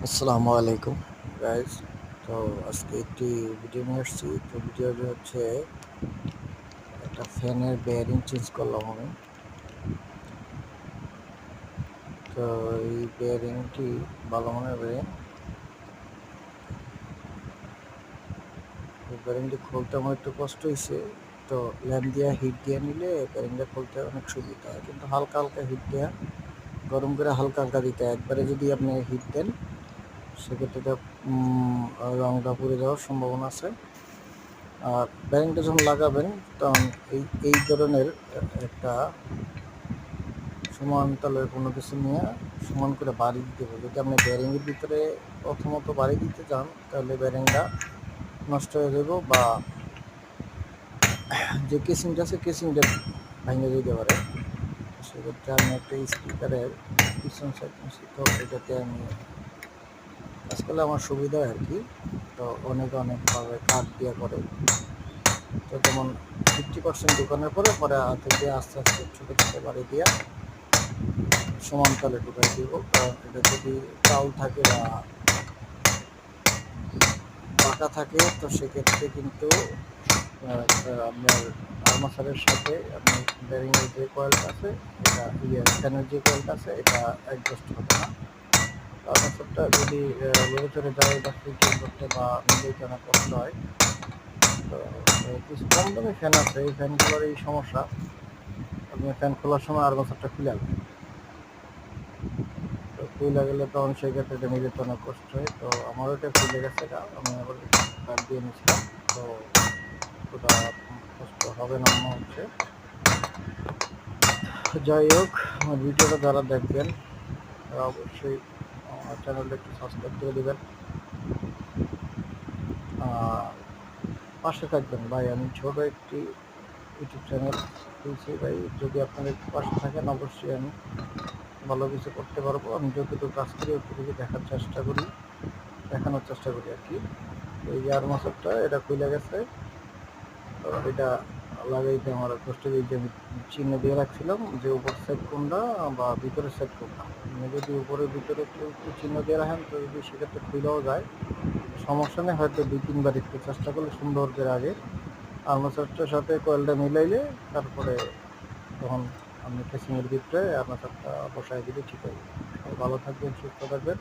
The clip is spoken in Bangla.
আসসালামু আলাইকুম গাইস। তো আজকে একটি ভিডিও নিয়ে আসছি। তো ভিডিওটি হচ্ছে একটা ফ্যানের বেয়ারিং চেঞ্জ করলাম আমি। তো এই বেয়ারিংটি ভালো মানের বেয়ারিংটি খুলতে আমার একটু কষ্ট হয়েছে। তো ল্যাম্প দিয়ে হিট দিয়ে নিলে বেয়ারিংটা খুলতে অনেক সুবিধা হয়, কিন্তু হালকা হালকা হিট দেওয়া, গরম করে হালকা হালকা দিতে হয়। একবারে যদি আপনি হিট দেন সেক্ষেত্রে এটা রংটা পুড়ে যাওয়ার সম্ভাবনা আছে। আর বেয়ারিংটা যখন লাগাবেন তখন এই এই ধরনের একটা সমান তলের কোনো কিছু নিয়ে সমান করে বাড়ি দিতে হবে। যদি আপনি বেয়ারিংয়ের ভিতরে প্রথমত বাড়ি দিতে চান তাহলে বেয়ারিংটা নষ্ট হয়ে যাব, বা যে কেসিংটা আছে কেসিংটা ভেঙে যেতে পারে। সেক্ষেত্রে আমি একটা স্পিকারের পিছন সাইড নিচ্ছি, তো এটাতে আমি কাজ করলে আমার সুবিধা হয় আর কি। তো অনেকভাবে কাঠ দিয়ে করে। তো যেমন 50% দোকানের পরে পরে হাতে দিয়ে আস্তে আস্তে ছোটো ছোটো বাড়ি দিয়ে সমান তালে ঢুকাই দিব। কারণ এটা যদি চাউল থাকে বা পাকা থাকে তো সেক্ষেত্রে কিন্তু আপনার আর্মাচারের সাথে আপনি বেরিংয়ের যে কয়েলটা আছে, এটা ফ্যানের যে কয়েলটা আছে এটা অ্যাডজাস্ট হবে না। আর্মাচারটা যদি লড়ে চড়ে যায় বা সুইচিং করতে বা নিজেই কেনা কষ্ট হয়। তো কিছু কম দামি ফ্যান আছে, এই ফ্যানগুলোর এই সমস্যা, আপনি ফ্যান খোলার সময় আর্মাচারটা খুলে আসবেন। তো খুলে গেলে তখন সেই ক্ষেত্রে এটা নিজের তো অনেক কষ্ট হয়। তো আমারও এটা খুলে গেছে, এটা আমি আবার কাট দিয়ে নিয়েছিলাম। তো অতটা কষ্ট হবে না মনে হচ্ছে। যাই হোক, আমার ভিডিওটা যারা দেখবেন তারা অবশ্যই আমার চ্যানেলটা একটু সাবস্ক্রাইব করে দেবেন। আর পাশে থাকবেন ভাই, আমি ছোট একটি ইউটিউব চ্যানেল খুলছি ভাই, যদি আপনারা একটু পাশে থাকেন অবশ্যই আমি ভালো কিছু করতে পারবো। আমি যতটুকু কাজ করি ওটুকু দেখানোর চেষ্টা করি আর কি। এই যে আর্মাচারটা এটা খুলে গেছে, তো এটা লাগাইতে আমার কষ্ট হয়েছে। যে আমি চিহ্ন দিয়ে রাখছিলাম যে উপর সেট কোনটা বা ভিতরে সেট কোনটা, আপনি যদি উপরে ভিতরে একটু চিহ্ন দিয়ে রাখেন তো যদি সেক্ষেত্রে খুলেও যায় সমস্যা নেই, হয়তো 2-3 বার একটু চেষ্টা করলে সুন্দর করে আগে আর্মাচারটার সাথে কয়েলটা মিলাইলে তারপরে তখন আপনি কেসিংয়ের ভিতরে আর্মাচারটা বসায় দিলে ঠিক হবে। ভালো থাকবেন, সুস্থ থাকবেন।